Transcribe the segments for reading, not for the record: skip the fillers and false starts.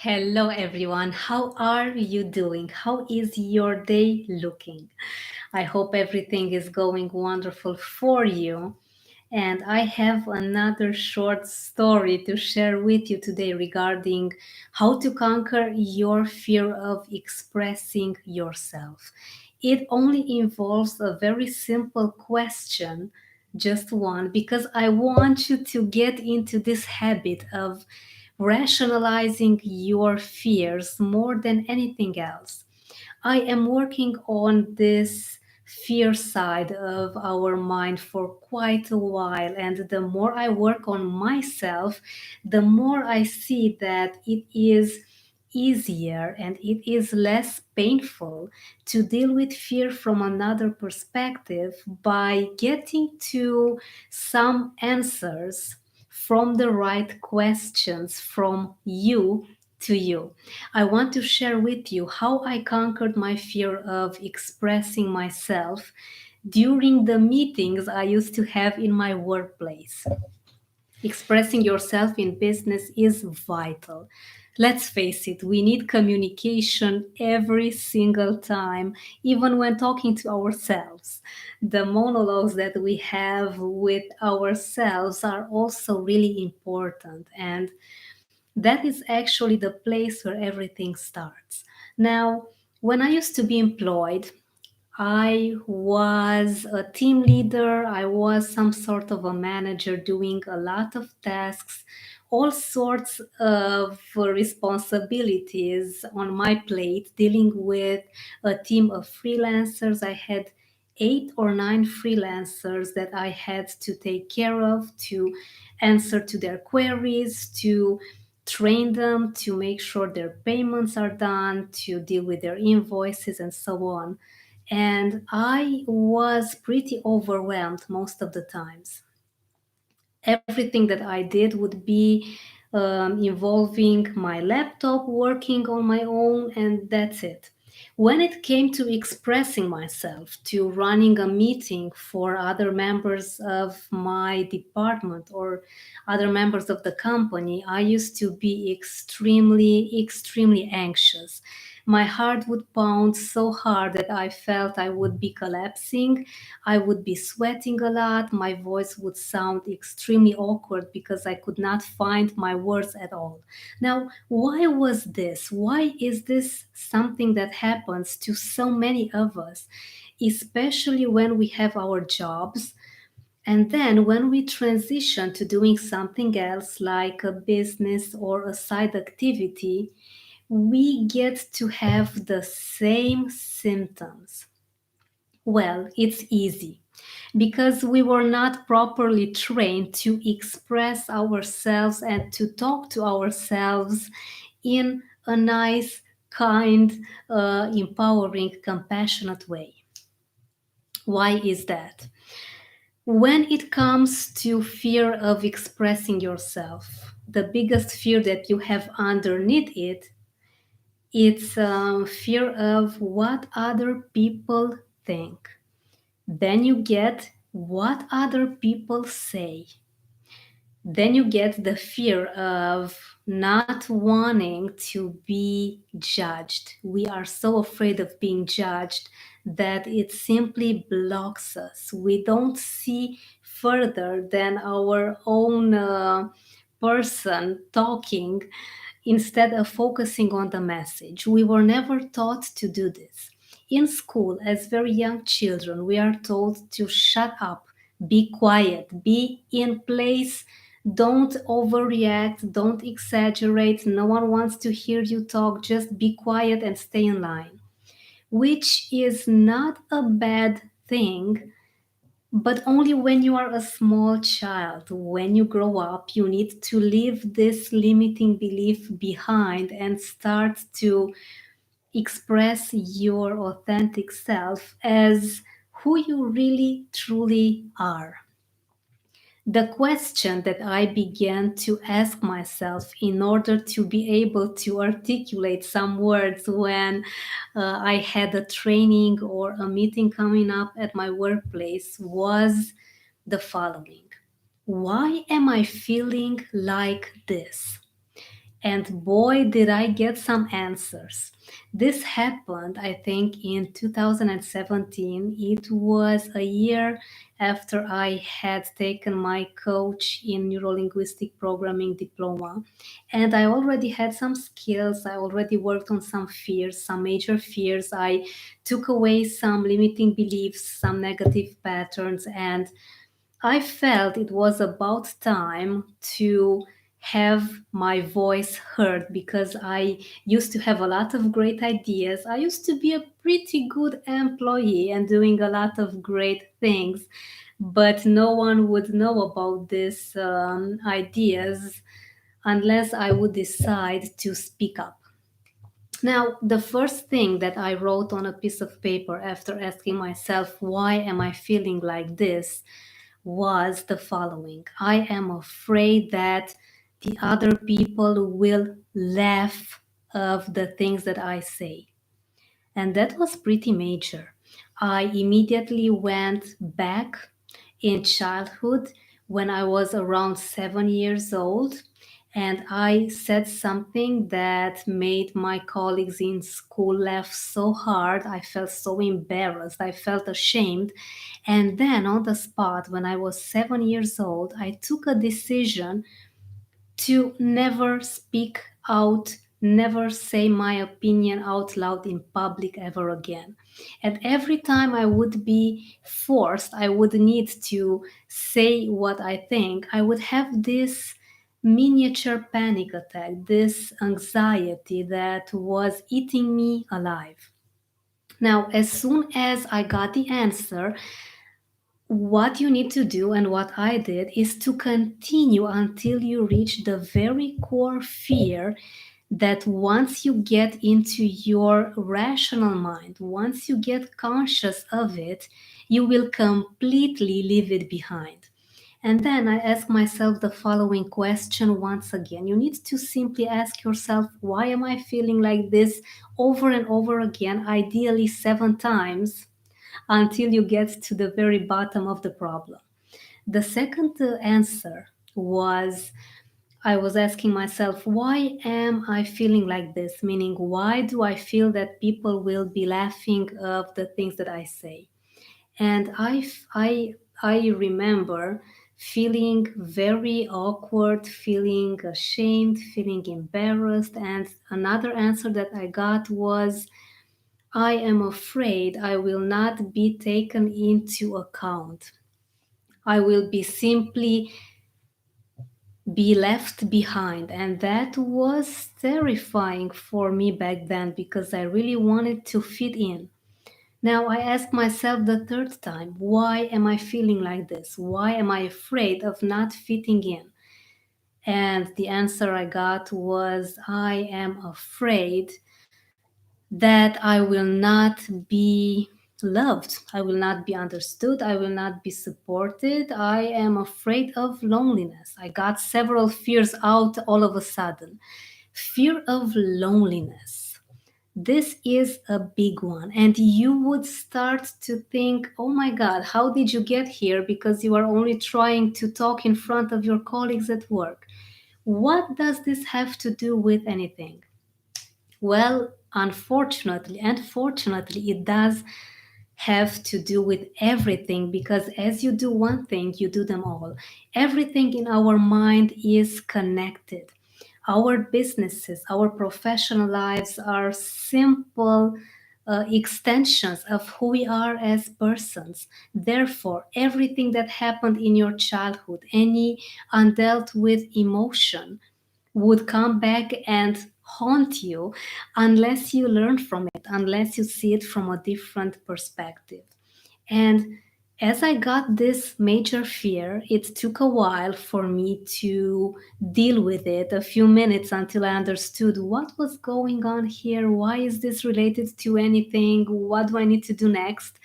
Hello, everyone. How are you doing? How is your day looking? I hope everything is going wonderful for you. And I have another short story to share with you today regarding how to conquer your fear of expressing yourself. It only involves a very simple question, just one, because I want you to get into this habit of rationalizing your fears more than anything else. I am working on this fear side of our mind for quite a while, and the more I work on myself, the more I see that it is easier and it is less painful to deal with fear from another perspective by getting to some answers from the right questions from you to you. I want to share with you how I conquered my fear of expressing myself during the meetings I used to have in my workplace. Expressing yourself in business is vital. Let's face it, we need communication every single time, even when talking to ourselves. The monologues that we have with ourselves are also really important, and that is actually the place where everything starts. Now, when I used to be employed, I was a team leader, I was some sort of a manager doing a lot of tasks, all sorts of responsibilities on my plate, dealing with a team of freelancers. I had 8 or 9 freelancers that I had to take care of, to answer to their queries, to train them, to make sure their payments are done, to deal with their invoices, and so on. And I was pretty overwhelmed most of the times. Everything that I did would be involving my laptop, working on my own, and that's it. When it came to expressing myself, to running a meeting for other members of my department or other members of the company, I used to be extremely anxious. My heart would pound so hard that I felt I would be collapsing. I would be sweating a lot. My voice would sound extremely awkward because I could not find my words at all. Now, why was this? Why is this something that happens to so many of us, especially when we have our jobs? And then when we transition to doing something else like a business or a side activity, we get to have the same symptoms. Well, it's easy because we were not properly trained to express ourselves and to talk to ourselves in a nice, kind, empowering, compassionate way. Why is that? When it comes to fear of expressing yourself, the biggest fear that you have underneath it, it's fear of what other people think. Then you get what other people say. Then you get the fear of not wanting to be judged. We are so afraid of being judged that it simply blocks us. We don't see further than our own person talking instead of focusing on the message. We were never taught to do this. In school, as very young children, we are told to shut up, be quiet, be in place, don't overreact, don't exaggerate. No one wants to hear you talk, just be quiet and stay in line, which is not a bad thing, but only when you are a small child. When you grow up, you need to leave this limiting belief behind and start to express your authentic self as who you really truly are. The question that I began to ask myself in order to be able to articulate some words when I had a training or a meeting coming up at my workplace was the following: why am I feeling like this? And boy, did I get some answers. This happened, I think, in 2017. It was a year after I had taken my coach in neurolinguistic programming diploma. And I already had some skills. I already worked on some fears, some major fears. I took away some limiting beliefs, some negative patterns, and I felt it was about time to have my voice heard because I used to have a lot of great ideas. I used to be a pretty good employee and doing a lot of great things, but no one would know about these ideas unless I would decide to speak up. Now, the first thing that I wrote on a piece of paper after asking myself, why am I feeling like this, was the following: I am afraid that the other people will laugh of the things that I say. And that was pretty major. I immediately went back in childhood when I was around 7 years old, and I said something that made my colleagues in school laugh so hard. I felt so embarrassed. I felt ashamed. And then on the spot, when I was 7 years old, I took a decision to never speak out, never say my opinion out loud in public ever again. And every time I would be forced, I would need to say what I think, I would have this miniature panic attack, this anxiety that was eating me alive. Now, as soon as I got the answer, what you need to do and what I did is to continue until you reach the very core fear that once you get into your rational mind, once you get conscious of it, you will completely leave it behind. And then I ask myself the following question once again. You need to simply ask yourself, why am I feeling like this over and over again, ideally 7 times, until you get to the very bottom of the problem. The second answer was, I was asking myself, why am I feeling like this? Meaning, why do I feel that people will be laughing of the things that I say? And I remember feeling very awkward, feeling ashamed, feeling embarrassed. And another answer that I got was, I am afraid I will not be taken into account. I will be simply be left behind. And that was terrifying for me back then because I really wanted to fit in. Now I ask myself the third time, why am I feeling like this? Why am I afraid of not fitting in? And the answer I got was, I am afraid that I will not be loved, I will not be understood, I will not be supported. I am afraid of loneliness. I got several fears out all of a sudden. Fear of loneliness. This is a big one, and you would start to think, oh my God, how did you get here? Because you are only trying to talk in front of your colleagues at work. What does this have to do with anything? Well, unfortunately and fortunately, it does have to do with everything because as you do one thing, you do them all. Everything in our mind is connected. Our businesses, our professional lives are simple extensions of who we are as persons. Therefore, everything that happened in your childhood, any undealt with emotion, would come back and haunt you unless you learn from it, unless you see it from a different perspective. And as I got this major fear, it took a while for me to deal with it, a few minutes until I understood what was going on here. Why is this related to anything? What do I need to do next?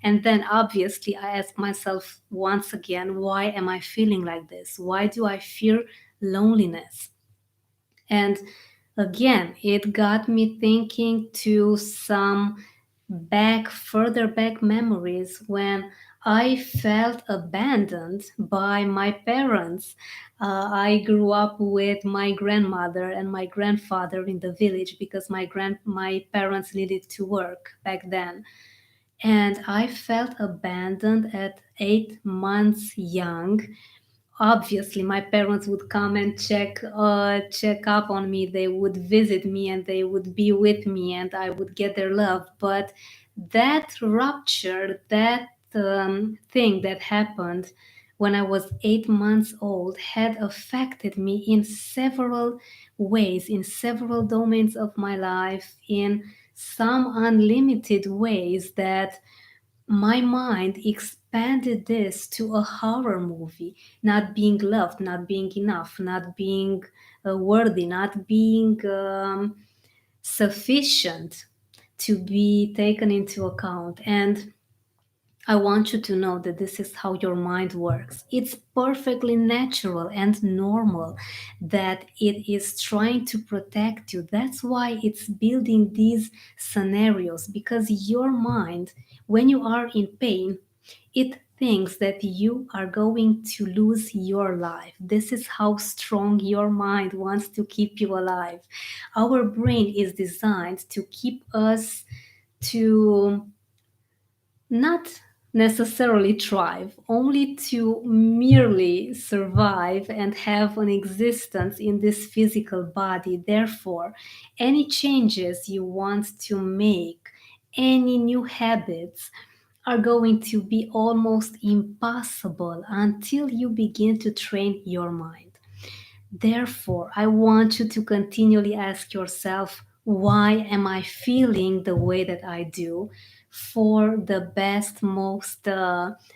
And then obviously I asked myself once again, why am I feeling like this? Why do I fear loneliness? And again, it got me thinking to some further back memories when I felt abandoned by my parents. I grew up with my grandmother and my grandfather in the village because my parents needed to work back then, and I felt abandoned at 8 months young. Obviously my parents would come and check up on me, they would visit me and they would be with me and I would get their love. But that rupture, that thing that happened when I was 8 months old had affected me in several ways, in several domains of my life, in some unlimited ways, that my mind expanded this to a horror movie. Not being loved, not being enough, not being worthy, not being sufficient to be taken into account. And I want you to know that this is how your mind works. It's perfectly natural and normal that it is trying to protect you. That's why it's building these scenarios, because your mind, when you are in pain, it thinks that you are going to lose your life. This is how strong your mind wants to keep you alive. Our brain is designed to keep us, to not necessarily thrive, only to merely survive and have an existence in this physical body. Therefore, any changes you want to make, any new habits, are going to be almost impossible until you begin to train your mind. Therefore, I want you to continually ask yourself, why am I feeling the way that I do, for the best, most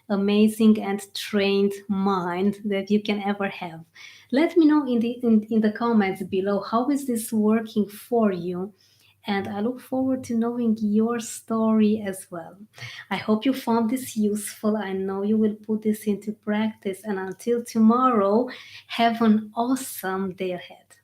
amazing and trained mind that you can ever have. Let me know in the comments below, how is this working for you? And I look forward to knowing your story as well. I hope you found this useful. I know you will put this into practice. And until tomorrow, have an awesome day ahead.